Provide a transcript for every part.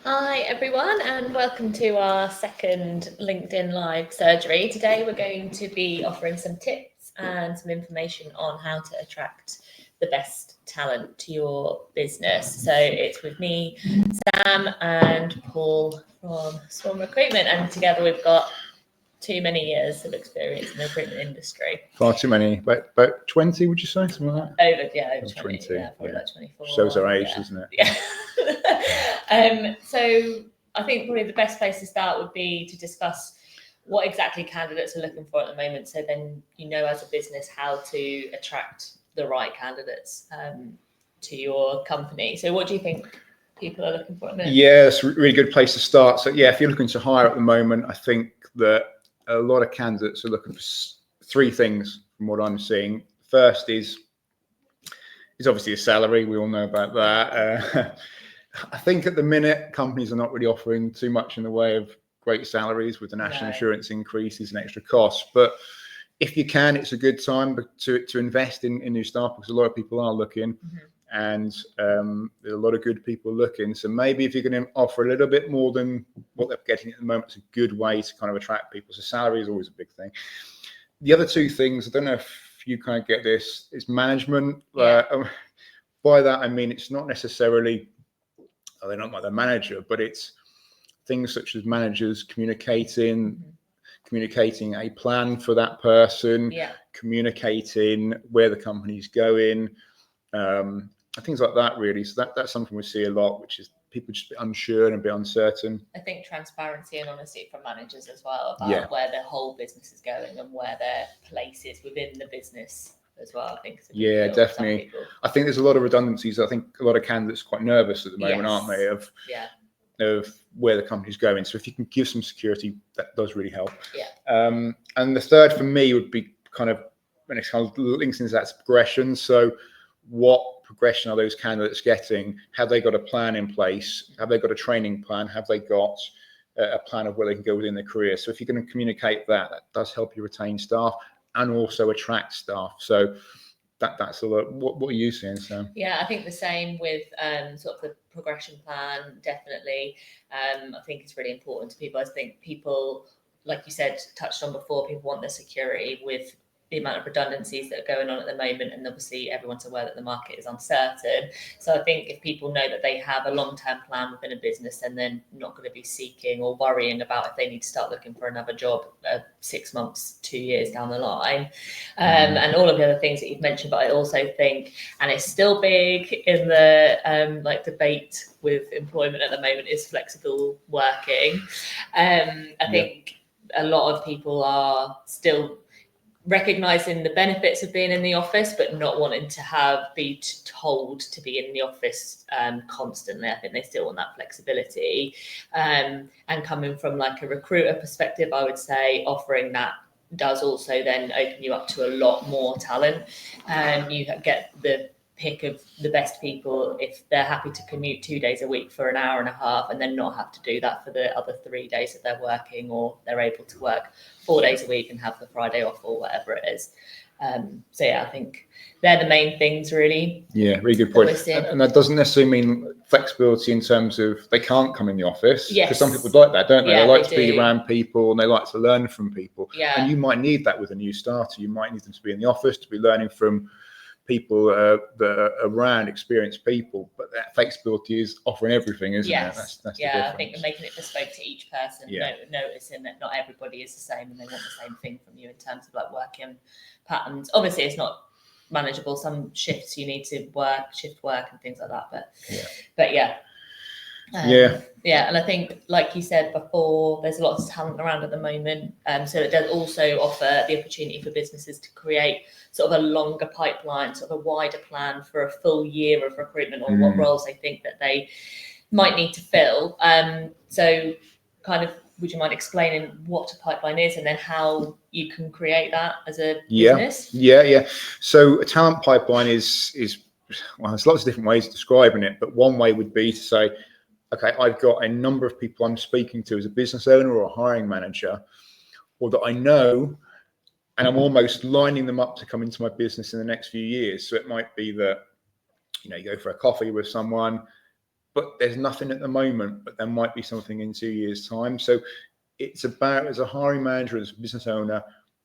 Hi everyone, and welcome to our second LinkedIn Live surgery. Today we're going to be offering some tips and some information on how to attract the best talent to your business. So it's with me, Sam, and Paul from Swarm Recruitment, and together we've got too many years of experience in the recruitment industry. Far too many. About 20, would you say? Something like that? Over 20. Yeah, probably like 24. Shows our age, doesn't it? Yeah. So I think probably the best place to start would be to discuss what exactly candidates are looking for at the moment. So then you know as a business how to attract the right candidates to your company. So what do you think people are looking for at the moment? Yeah, it's a really good place to start. So yeah, if you're looking to hire at the moment, I think that a lot of candidates are looking for three things from what I'm seeing. First is obviously a salary. We all know about that. I think at the minute, companies are not really offering too much in the way of great salaries with the national insurance increases and extra costs. But if you can, it's a good time to invest in new staff because a lot of people are looking. Mm-hmm. And there's a lot of good people looking. So maybe if you're going to offer a little bit more than what they're getting at the moment, it's a good way to kind of attract people. So salary is always a big thing. The other two things, I don't know if you kind of get this, is management. Yeah. By that, I mean, it's not necessarily, they're not like the manager, but it's things such as managers communicating a plan for that person, communicating where the company's going, things like that, really. So that's something we see a lot, which is people just a bit unsure and a bit uncertain. I think transparency and honesty from managers as well about where the whole business is going and where their place is within the business as well. I think. Yeah, definitely. I think there's a lot of redundancies. I think a lot of candidates are quite nervous at the moment, aren't they? Of where the company's going. So if you can give some security, that does really help. Yeah. And the third for me would be kind of, when it kind of links into that progression. So what progression are those candidates getting? Have they got a plan in place? Have they got a training plan? Have they got a plan of where they can go within their career? So if you're going to communicate that does help you retain staff and also attract staff. So that's a lot. What are you seeing, Sam? Yeah, I think the same with sort of the progression plan. Definitely, I think it's really important to people. I think people, like you said, touched on before, people want the security with the amount of redundancies that are going on at the moment, and obviously everyone's aware that the market is uncertain. So I think if people know that they have a long-term plan within a business, then they're not going to be seeking or worrying about if they need to start looking for another job 6 months, 2 years down the line, and all of the other things that you've mentioned. But I also think, and it's still big in the like debate with employment at the moment, is flexible working. I think a lot of people are still recognizing the benefits of being in the office, but not wanting to be told to be in the office constantly. I think they still want that flexibility. And coming from like a recruiter perspective, I would say offering that does also then open you up to a lot more talent. You get the pick of the best people if they're happy to commute 2 days a week for an hour and a half and then not have to do that for the other 3 days that they're working, or they're able to work 4 days a week and have the Friday off or whatever it is. So yeah, I think they're the main things really. Yeah, really good point. And that doesn't necessarily mean flexibility in terms of they can't come in the office. Yes. Because some people like that, don't they? Yeah, they like to be around people and they like to learn from people. Yeah. And you might need that with a new starter. You might need them to be in the office, to be learning from people that are around experienced people, but that flexibility is offering everything, isn't it? That's the difference. I think making it bespoke to each person, noticing that not everybody is the same and they want the same thing from you in terms of like working patterns. Obviously it's not manageable. Some shifts you need to shift work and things like that, and I think, like you said before, there's lots of talent around at the moment, so it does also offer the opportunity for businesses to create sort of a longer pipeline, sort of a wider plan for a full year of recruitment, or what roles they think that they might need to fill. So kind of, would you mind explaining what a pipeline is and then how you can create that as a business? Yeah. So a talent pipeline is well, there's lots of different ways of describing it, but one way would be to say, okay, I've got a number of people I'm speaking to as a business owner or a hiring manager, or that I know, and I'm almost lining them up to come into my business in the next few years. So it might be that, you go for a coffee with someone, but there's nothing at the moment, but there might be something in 2 years' time. So it's about, as a hiring manager, as a business owner,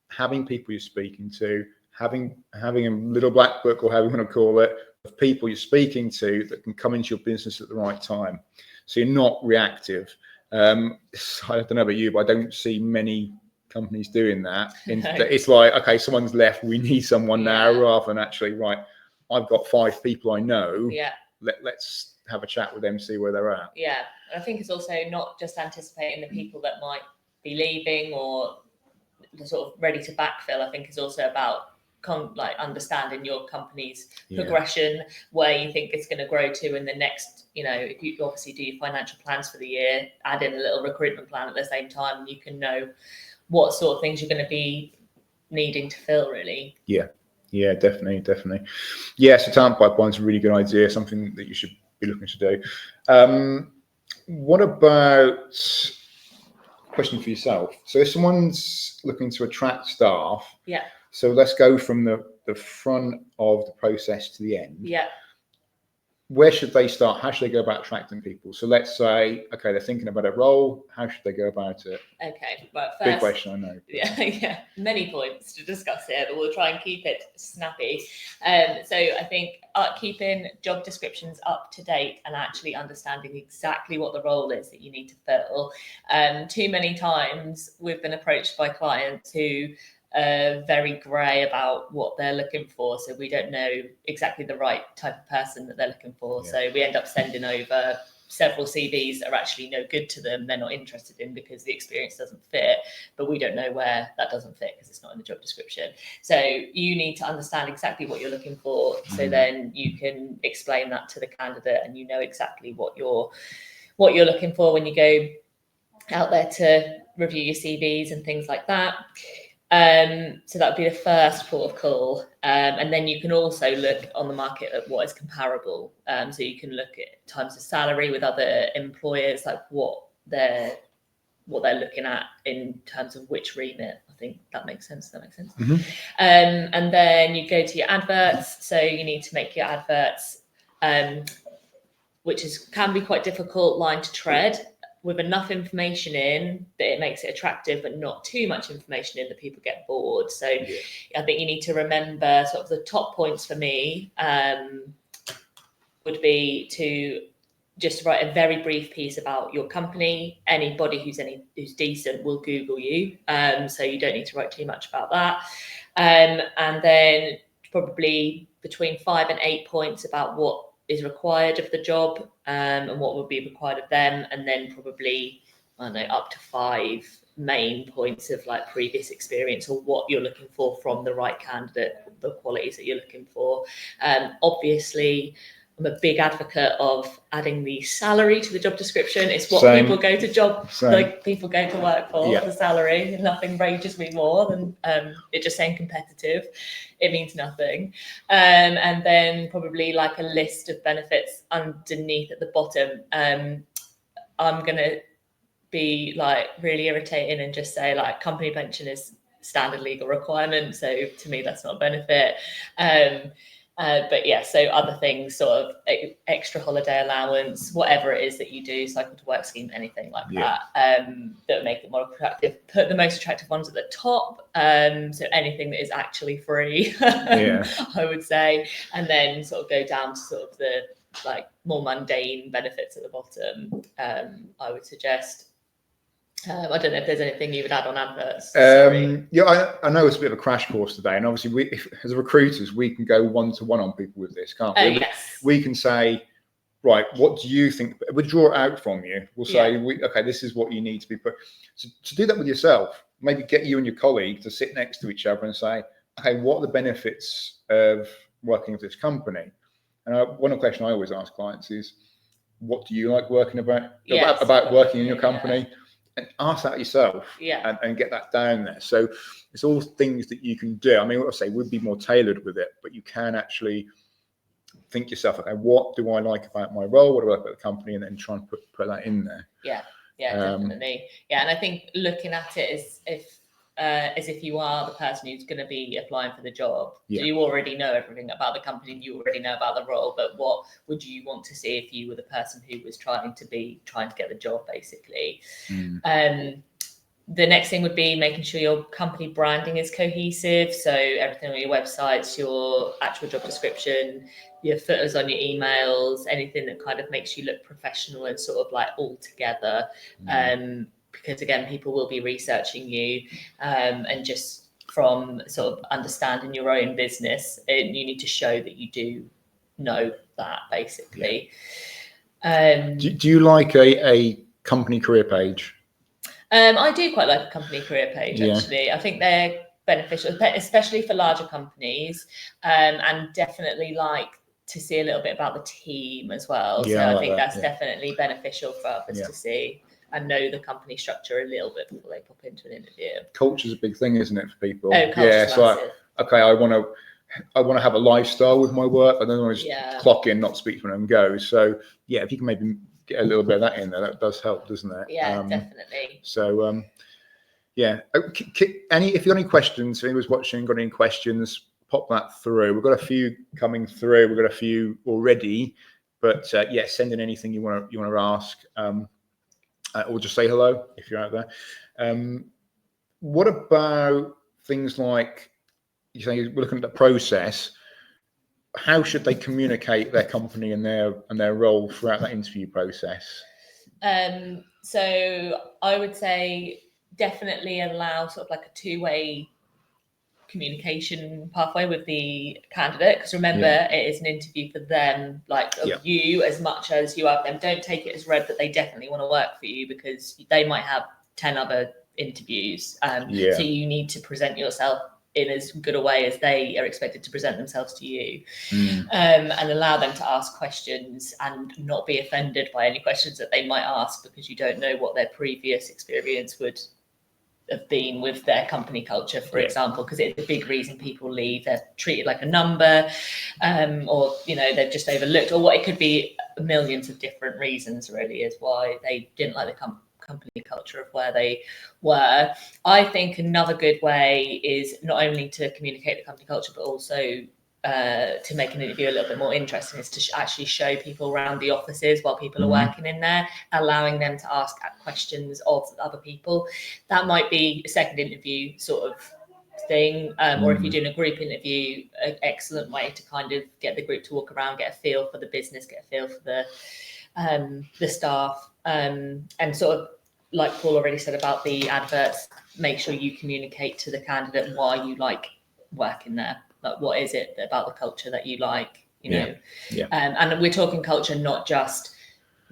having people you're speaking to, having a little black book, or however you want to call it, of people you're speaking to that can come into your business at the right time. So you're not reactive. I don't know about you, but I don't see many companies doing that. It's like, okay, someone's left, we need someone now, rather than actually, right, I've got 5 people I know. Yeah. Let's have a chat with them, see where they're at. Yeah. And I think it's also not just anticipating the people that might be leaving or sort of ready to backfill. I think it's also about understanding your company's progression, where you think it's going to grow to in the next, if you obviously do your financial plans for the year, add in a little recruitment plan at the same time, you can know what sort of things you're going to be needing to fill, really. Yeah, definitely. Yeah, so talent pipeline's a really good idea, something that you should be looking to do. What about, question for yourself? So if someone's looking to attract staff, so let's go from the front of the process to the end. Where should they start? How should they go about attracting people? So let's say, okay, they're thinking about a role. How should they go about it? Okay, but first, big question, I know. Yeah, many points to discuss here, but we'll try and keep it snappy. So I think keeping job descriptions up to date and actually understanding exactly what the role is that you need to fill. Too many times we've been approached by clients who very grey about what they're looking for, so we don't know exactly the right type of person that they're looking for. So we end up sending over several CVs that are actually no good to them, they're not interested in because the experience doesn't fit, but we don't know where that doesn't fit because it's not in the job description. So you need to understand exactly what you're looking for, so then you can explain that to the candidate and you know exactly what you're looking for when you go out there to review your CVs and things like that. So that would be the first port of call. And then you can also look on the market at what is comparable. So you can look at times of salary with other employers, like what they're looking at in terms of which remit. I think that makes sense. And then you go to your adverts. So you need to make your adverts, which can be quite difficult line to tread, with enough information in that it makes it attractive, but not too much information in that people get bored. So I think you need to remember sort of the top points for me would be to just write a very brief piece about your company. Anybody who's decent will Google you. So you don't need to write too much about that. And then probably between 5 and 8 points about what is required of the job, and what would be required of them, and then probably, I don't know, up to 5 main points of like previous experience or what you're looking for from the right candidate, the qualities that you're looking for. Obviously, I'm a big advocate of adding the salary to the job description. It's what people go to people go to work for, the salary. Nothing rages me more than it just saying competitive. It means nothing. And then probably like a list of benefits underneath at the bottom. I'm going to be like really irritating and just say like company pension is standard legal requirement. So to me, that's not a benefit. But yeah, so other things, sort of extra holiday allowance, whatever it is that you do, cycle to work scheme, anything like that, that make it more attractive. Put the most attractive ones at the top. So anything that is actually free, I would say, and then sort of go down to sort of the like more mundane benefits at the bottom. I would suggest. I don't know if there's anything you would add on adverts. Yeah, I know it's a bit of a crash course today, and obviously as recruiters, we can go one-to-one on people with this, can't we? Yes. We can say, right, what do you think? We'll draw it out from you. We'll say, okay, this is what you need to be put. So to do that with yourself, maybe get you and your colleague to sit next to each other and say, okay, what are the benefits of working with this company? And one question I always ask clients is, what do you like working about working in your company? And ask that yourself, and get that down there. So it's all things that you can do. I mean, what I say would be more tailored with it, but you can actually think yourself, okay, what do I like about my role? What do I like about the company? And then try and put that in there. Yeah, definitely. Yeah, and I think looking at it is, if as if you are the person who's going to be applying for the job. Yeah. Do you already know everything about the company and you already know about the role, but what would you want to see if you were the person who was trying to get the job, basically? The next thing would be making sure your company branding is cohesive. So everything on your websites, your actual job description, your footers on your emails, anything that kind of makes you look professional and sort of like all together. Because again, people will be researching you, and just from sort of understanding your own business, you need to show that you do know that, basically. Do you like a company career page? I do quite like a company career page, actually. I think they're beneficial, especially for larger companies, and definitely like to see a little bit about the team as well. Yeah, so I like think that, that's definitely beneficial for others to see and know the company structure a little bit before they pop into an interview. Culture's a big thing, isn't it, for people? Culture's massive. Okay, I want to have a lifestyle with my work. I don't want to just clock in, not speak to them and go. So yeah, if you can maybe get a little bit of that in there, that does help, doesn't it? Yeah, definitely. So if you've got any questions, if anyone's watching, got any questions, pop that through. We've got a few coming through. We've got a few already, but send in anything you want to ask, or just say hello if you're out there. What about things like, you say we're looking at the process? How should they communicate their company and their role throughout that interview process? So I would say definitely allow sort of like a two-way communication pathway with the candidate, because remember, it is an interview for them, like you, as much as you have them. Don't take it as read that they definitely want to work for you, because they might have 10 other interviews. So you need to present yourself in as good a way as they are expected to present themselves to you, and allow them to ask questions and not be offended by any questions that they might ask, because you don't know what their previous experience would have been with their company culture, for example, because it's a big reason people leave. They're treated like a number, or they're just overlooked, or what it could be millions of different reasons really is why they didn't like the company culture of where they were. I think another good way is not only to communicate the company culture, but also to make an interview a little bit more interesting, is to actually show people around the offices while people are working in there, allowing them to ask questions of other people. That might be a second interview sort of thing, or if you're doing a group interview, an excellent way to kind of get the group to walk around, get a feel for the business, get a feel for the staff, and sort of like Paul already said about the adverts, make sure you communicate to the candidate why you like working there. Like, what is it about the culture that you like, know? And we're talking culture, not just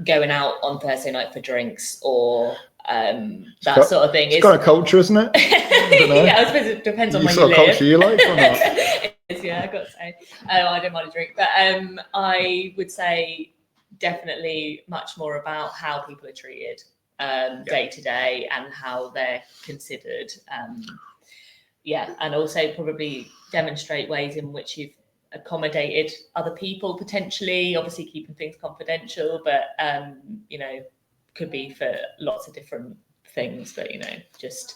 going out on Thursday night for drinks or that sort of thing. It's got a culture, isn't it? I suppose it depends on where you live. Culture you like or not? It is, I've got to say. I don't mind a drink, but I would say definitely much more about how people are treated day to day and how they're considered. And also probably demonstrate ways in which you've accommodated other people, potentially, obviously keeping things confidential, but could be for lots of different things, but just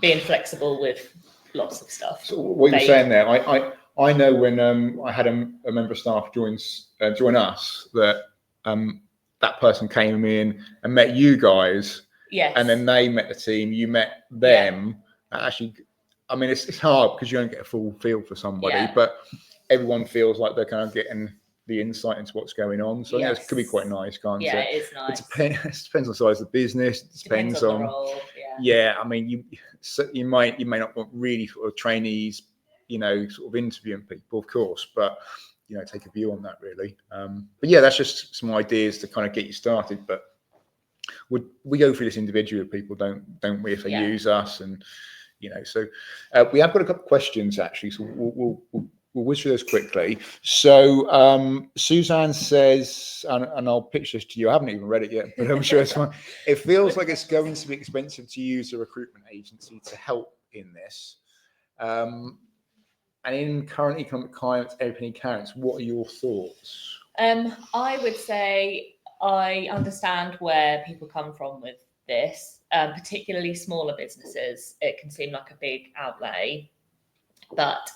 being flexible with lots of stuff. So what you're saying there, I know when I had a member of staff join us, that that person came in and met you guys, and then they met the team, you met them. Actually, I mean, it's hard because you don't get a full feel for somebody, but everyone feels like they're kind of getting the insight into what's going on. So it could be quite nice, can't it? Yeah, it is nice. It depends on the size of the business. It depends on the role. I mean, you may not want really sort of trainees, sort of interviewing people, of course, but take a view on that really. But that's just some ideas to kind of get you started. But we go through this individually with people, don't we? If they use us, and so we have got a couple of questions actually, so we'll whiz through those quickly. So Suzanne says, and I'll pitch this to you, I haven't even read it yet, but I'm sure it's fine. It feels like it's going to be expensive to use a recruitment agency to help in this. And in current economic climate, opening accounts, what are your thoughts? I would say I understand where people come from with this, particularly smaller businesses. It can seem like a big outlay, but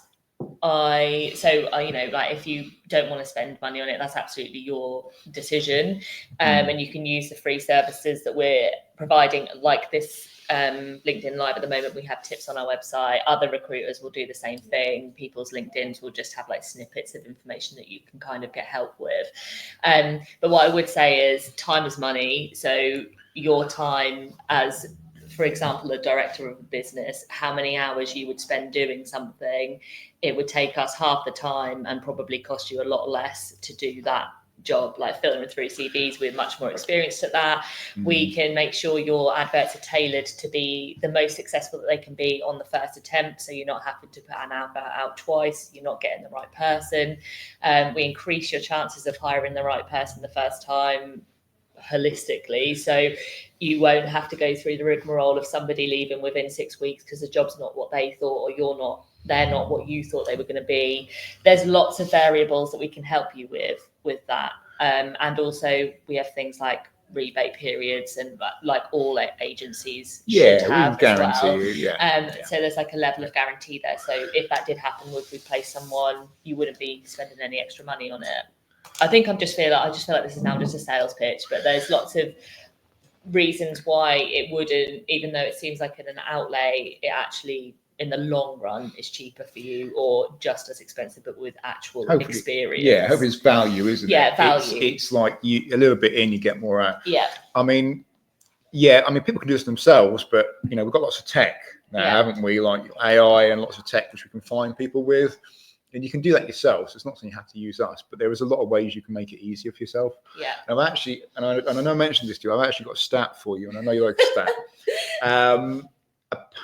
like if you don't want to spend money on it, that's absolutely your decision. And you can use the free services that we're providing, like this LinkedIn Live at the moment. We have tips on our website. Other recruiters will do the same thing. People's LinkedIns will just have like snippets of information that you can kind of get help with. But what I would say is time is money. So your time as, for example, a director of a business, how many hours you would spend doing something, it would take us half the time and probably cost you a lot less to do that job. Like filtering through CVs, we're much more experienced at that. We can make sure your adverts are tailored to be the most successful that they can be on the first attempt, so you're not having to put an advert out twice, you're not getting the right person. We increase your chances of hiring the right person the first time holistically, so you won't have to go through the rigmarole of somebody leaving within 6 weeks because the job's not what they thought, or they're not what you thought they were going to be. There's lots of variables that we can help you with that, and also we have things like rebate periods, and like all agencies should have as well. So there's like a level of guarantee there, so if that did happen, would we place someone, you wouldn't be spending any extra money on it. I think I just feel like this is now just a sales pitch, but there's lots of reasons why it wouldn't, even though it seems like an outlay, it actually in the long run is cheaper for you, or just as expensive but with actual experience. Yeah, hopefully it's value, isn't it? Yeah, value. It's like you a little bit in, you get more out. Yeah. I mean, people can do this themselves, but we've got lots of tech now, haven't we? Like AI and lots of tech which we can find people with. And you can do that yourself. So it's not something you have to use us, but there is a lot of ways you can make it easier for yourself. Yeah. And I've actually, and I know I mentioned this to you, I've actually got a stat for you, and I know you like a stat.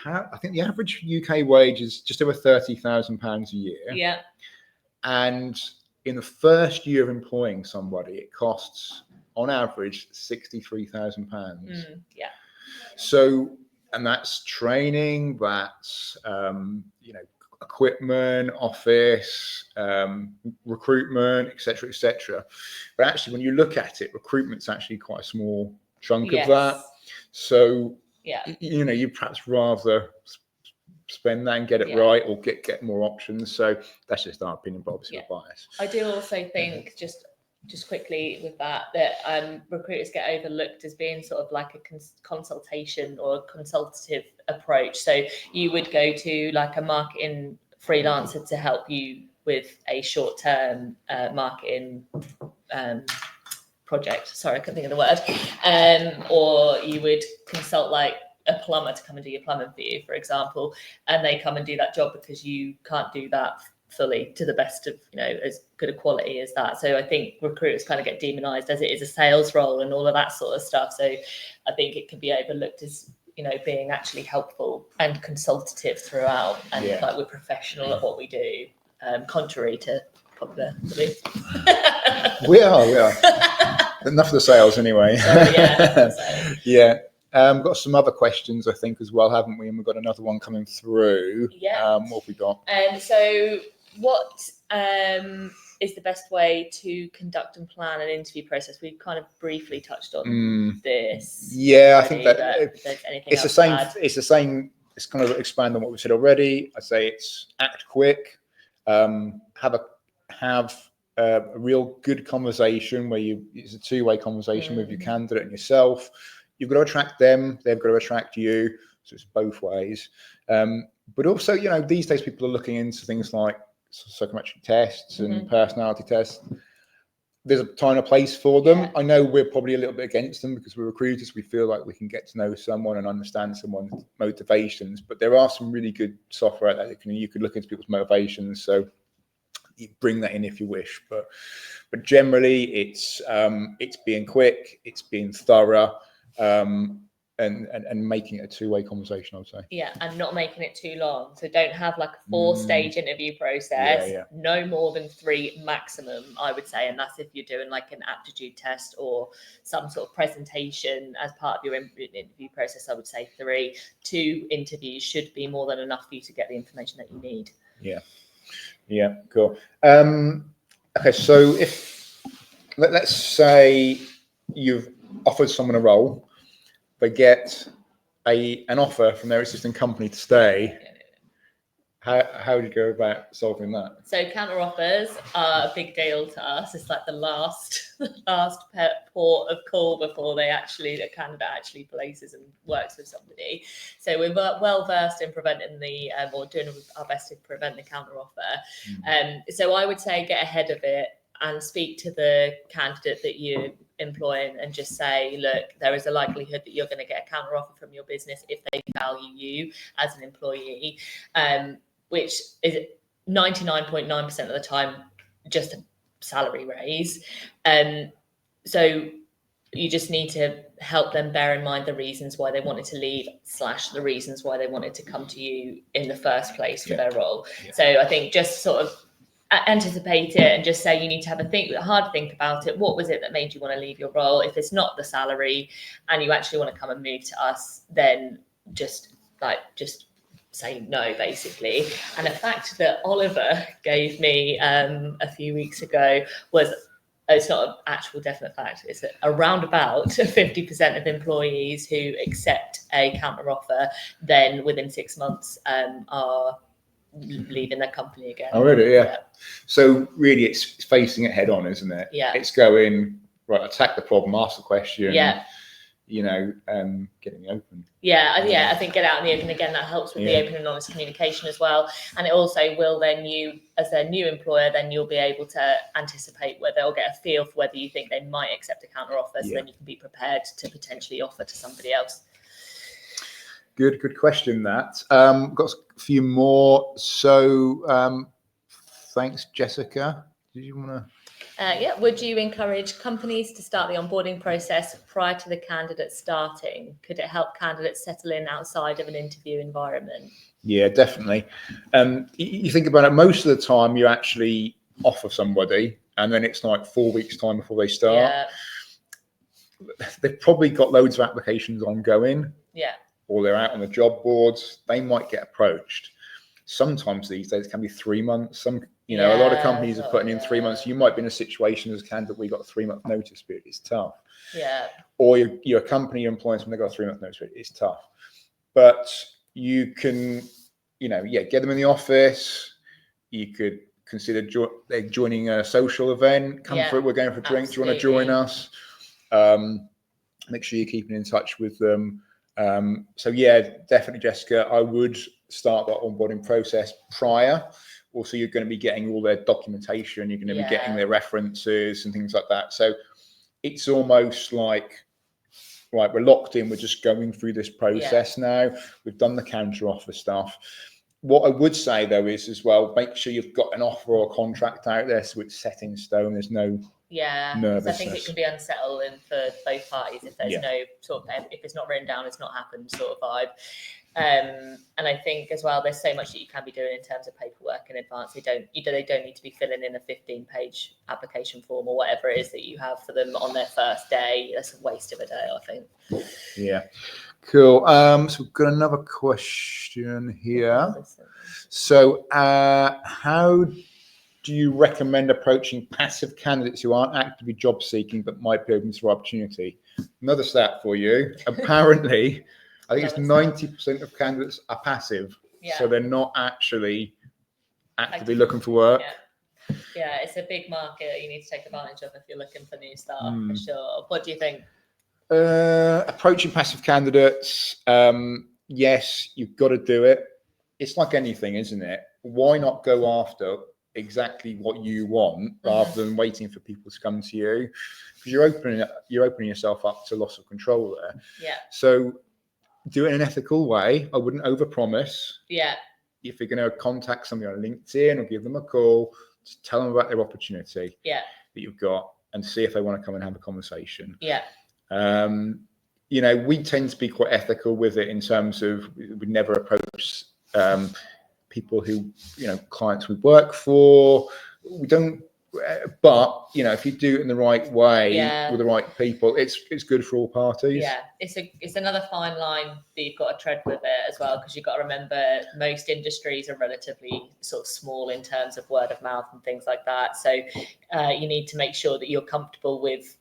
I think the average UK wage is just over £30,000 a year. Yeah. And in the first year of employing somebody, it costs, on average, £63,000. Yeah. So, and that's training, that's equipment, office, recruitment, etc., etc. But actually, when you look at it, recruitment's actually quite a small chunk of that. So, you'd perhaps rather spend that and get it right, or get more options. So that's just our opinion, but obviously we're biased. I do also think, just quickly with that recruiters get overlooked as being sort of like a consultation or a consultative approach. So you would go to like a marketing freelancer to help you with a short-term marketing project. Sorry, I couldn't think of the word. Or you would consult like a plumber to come and do your plumbing for you, for example, and they come and do that job because you can't do that fully to the best of as good a quality as that. So I think recruiters kind of get demonized as it is a sales role and all of that sort of stuff. So I think it can be overlooked as being actually helpful and consultative throughout, and like we're professional at what we do, contrary to popular belief. we are enough of the sales anyway. We've got some other questions, I think, as well, haven't we? And we've got another one coming through. What have we got? So what is the best way to conduct and plan an interview process? We've kind of briefly touched on this. Yeah, I think that it's the same. It's the same. It's kind of expand on what we said already. I say it's act quick, have a real good conversation where it's a two-way conversation with your candidate and yourself. You've got to attract them, they've got to attract you. So it's both ways. But also, these days people are looking into things like psychometric tests and personality tests. There's a time and a place for them. I know we're probably a little bit against them because we're recruiters. We feel like we can get to know someone and understand someone's motivations. But there are some really good software out there that you could look into people's motivations. So you bring that in if you wish. But generally, it's being quick, it's being thorough. And making it a two-way conversation, I would say. Yeah, and not making it too long. So don't have like a 4-stage interview process. No more than 3 maximum, I would say. And that's if you're doing like an aptitude test or some sort of presentation as part of your interview process. I would say 3. 2 interviews should be more than enough for you to get the information that you need. Yeah, cool. Okay, so if let's say you've offered someone a role, they get an offer from their existing company to stay. How do you go about solving that? So counter offers are a big deal to us. It's like the last port of call before the candidate actually places and works with somebody. So we're well versed in preventing or doing our best to prevent the counter offer. So I would say get ahead of it and speak to the candidate that you're employing and just say, look, there is a likelihood that you're going to get a counter offer from your business if they value you as an employee. Which is 99.9% of the time just a salary raise. So you just need to help them bear in mind the reasons why they wanted to leave / the reasons why they wanted to come to you in the first place for their role. So I think just sort of anticipate it and just say you need to have a hard think about it. What was it that made you want to leave your role? If it's not the salary and you actually want to come and move to us, then just say no, basically. And a fact that Oliver gave me a few weeks ago was, it's not an actual definite fact, it's around about 50% of employees who accept a counter offer, then within 6 months are leaving their company again. Oh, really? Yeah. So really it's facing it head on, isn't it? Yeah. It's going, right, attack the problem, ask the question. Yeah. Getting open. I think get out in the open again, that helps with the open and honest communication as well. And it also will then, you as their new employer, then you'll be able to anticipate where they'll get a feel for whether you think they might accept a counter offer, so then you can be prepared to potentially offer to somebody else. Good question, that. Got a few more. So thanks, Jessica. Did you want to? Would you encourage companies to start the onboarding process prior to the candidate starting? Could it help candidates settle in outside of an interview environment? Yeah, definitely. You think about it, most of the time you actually offer somebody and then it's like 4 weeks time before they start. Yeah. They've probably got loads of applications ongoing. Yeah. Or they're out on the job boards. They might get approached. Sometimes these days it can be 3 months. A lot of companies are putting in 3 months. You might be in a situation as a candidate where you got a 3-month notice period. It's tough. Yeah. Or you're a company you're employing someone, they've got a 3-month notice period. It's tough. But you can, get them in the office. You could consider joining a social event. Come through, we're going for drinks. Do you want to join us? Make sure you're keeping in touch with them. Definitely, Jessica, I would start that onboarding process prior. Also, you're going to be getting all their documentation, you're going to be getting their references and things like that. So it's almost like, right, we're locked in, we're just going through this process now. We've done the counter offer stuff. What I would say though is as well, make sure you've got an offer or a contract out there so it's set in stone. There's no nervousness. I think it can be unsettling for both parties if there's no sort of, if it's not written down, it's not happened sort of vibe. And I think as well, there's so much that you can be doing in terms of paperwork in advance. They don't need to be filling in a 15-page application form or whatever it is that you have for them on their first day. That's a waste of a day, I think. Yeah, cool. So we've got another question here. So how do you recommend approaching passive candidates who aren't actively job seeking but might be open to opportunity? Another stat for you. Apparently, I think it's 90% of candidates are passive. So they're not actually actively looking for work. Yeah, it's a big market you need to take advantage of if you're looking for new staff, for sure. What do you think? Approaching passive candidates, yes, you've got to do it. It's like anything, isn't it? Why not go after exactly what you want rather than waiting for people to come to you? Because you're opening yourself up to loss of control there. Yeah. So do it in an ethical way. I wouldn't overpromise. Yeah. If you're going to contact somebody on LinkedIn or give them a call, just tell them about their opportunity that you've got and see if they want to come and have a conversation. Yeah. We tend to be quite ethical with it in terms of we never approach people who, clients we work for. We don't, but if you do it in the right way with the right people, it's good for all parties. Yeah, it's another fine line that you've got to tread with it as well, because you've got to remember most industries are relatively sort of small in terms of word of mouth and things like that. So you need to make sure that you're comfortable with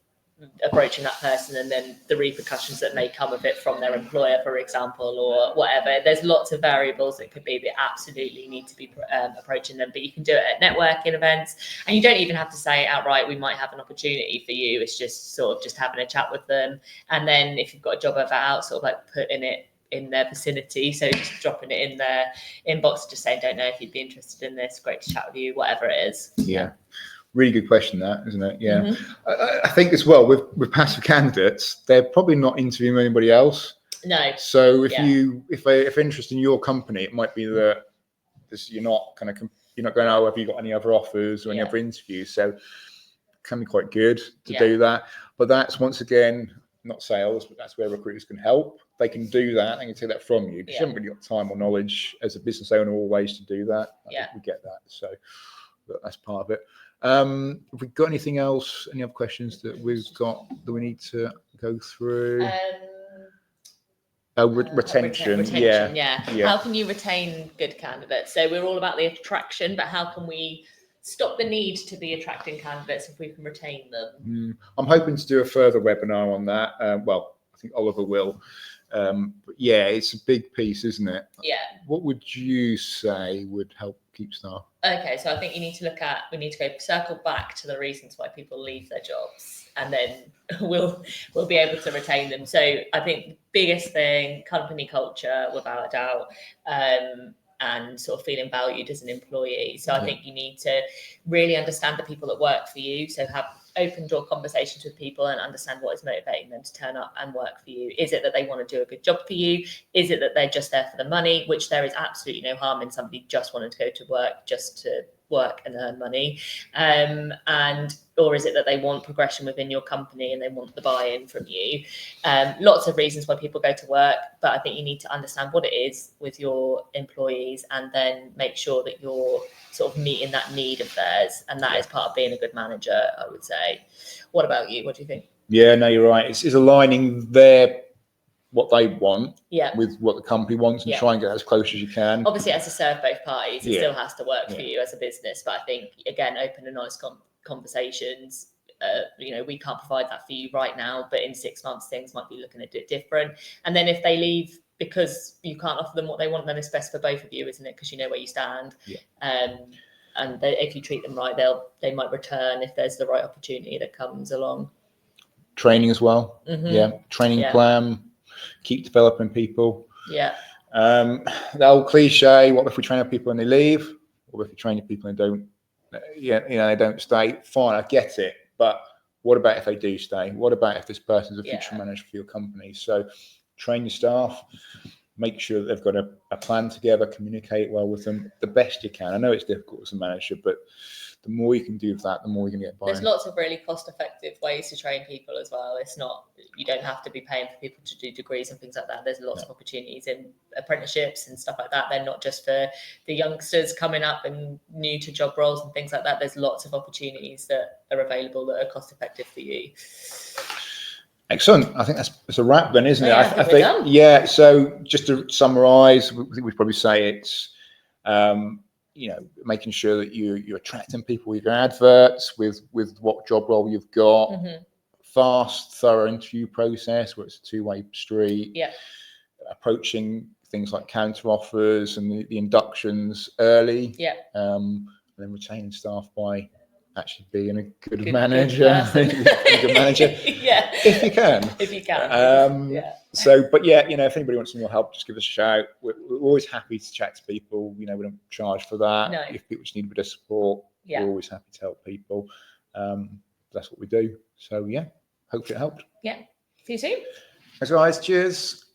approaching that person and then the repercussions that may come of it from their employer, for example, or whatever. There's lots of variables that could be that absolutely need to be approaching them, but you can do it at networking events, and you don't even have to say outright, we might have an opportunity for you. It's just sort of just having a chat with them. And then if you've got a job offer out, sort of like putting it in their vicinity, so just dropping it in their inbox, just saying, don't know if you'd be interested in this, great to chat with you, whatever it is. Yeah. Really good question, that, isn't it? Yeah. I think as well with passive candidates, they're probably not interviewing anybody else. No. So if they're interested in your company, it might be that you're not going, oh, have you got any other offers or any other interviews? So it can be quite good to do that. But that's, once again, not sales, but that's where recruiters can help. They can do that. They can take that from you because you haven't really got time or knowledge as a business owner always to do that. I think we get that. So that's part of it. Have we got anything else? Any other questions that we've got that we need to go through? Retention. Yeah. How can you retain good candidates? So we're all about the attraction, but how can we stop the need to be attracting candidates if we can retain them? I'm hoping to do a further webinar on that. Well, I think Oliver will. But yeah, it's a big piece, isn't it? Yeah. What would you say would help keep staff? Okay, so I think we need to go circle back to the reasons why people leave their jobs, and then we'll be able to retain them. So I think the biggest thing, company culture, without a doubt, and sort of feeling valued as an employee. So I think you need to really understand the people that work for you. So have open door conversations with people and understand what is motivating them to turn up and work for you. Is it that they want to do a good job for you? Is it that they're just there for the money, which there is absolutely no harm in somebody just wanting to go to work just to work and earn money, or is it that they want progression within your company and they want the buy-in from you? Lots of reasons why people go to work, but I think you need to understand what it is with your employees and then make sure that you're sort of meeting that need of theirs, and that is part of being a good manager, I would say. What about you? What do you think? Yeah, no, you're right. It's aligning what they want with what the company wants and try and get as close as you can. Obviously, it has to serve both parties. It still has to work for you as a business, but I think, again, open and honest conversations. We can't provide that for you right now, but in 6 months things might be looking a bit different. And then if they leave because you can't offer them what they want, then it's best for both of you, isn't it? Because you know where you stand. And if you treat them right, they might return if there's the right opportunity that comes along. Training as well. Training plan. Keep developing people. The old cliche, what if we train our people and they leave? What if we train your people and they don't stay? Fine, I get it. But what about if they do stay? What about if this person's a future manager for your company? So train your staff, make sure that they've got a plan together, communicate well with them the best you can. I know it's difficult as a manager, but the more you can do with that, the more you're going to get by. There's lots of really cost-effective ways to train people as well. It's not, you don't have to be paying for people to do degrees and things like that. There's lots of opportunities in apprenticeships and stuff like that. They're not just for the youngsters coming up and new to job roles and things like that. There's lots of opportunities that are available that are cost-effective for you. Excellent. I think that's a wrap then, isn't it? I think yeah. So just to summarise, we'd probably say it's making sure that you're attracting people with your adverts, with what job role you've got, fast, thorough interview process where it's a two-way street, approaching things like counter offers and the inductions early, and then retaining staff by actually being a good manager, if you can. So, but if anybody wants some more help, just give us a shout. We're always happy to chat to people. We don't charge for that. No. If people just need a bit of support, we're always happy to help people. That's what we do. So hopefully it helped. See you soon. Thanks guys. Cheers.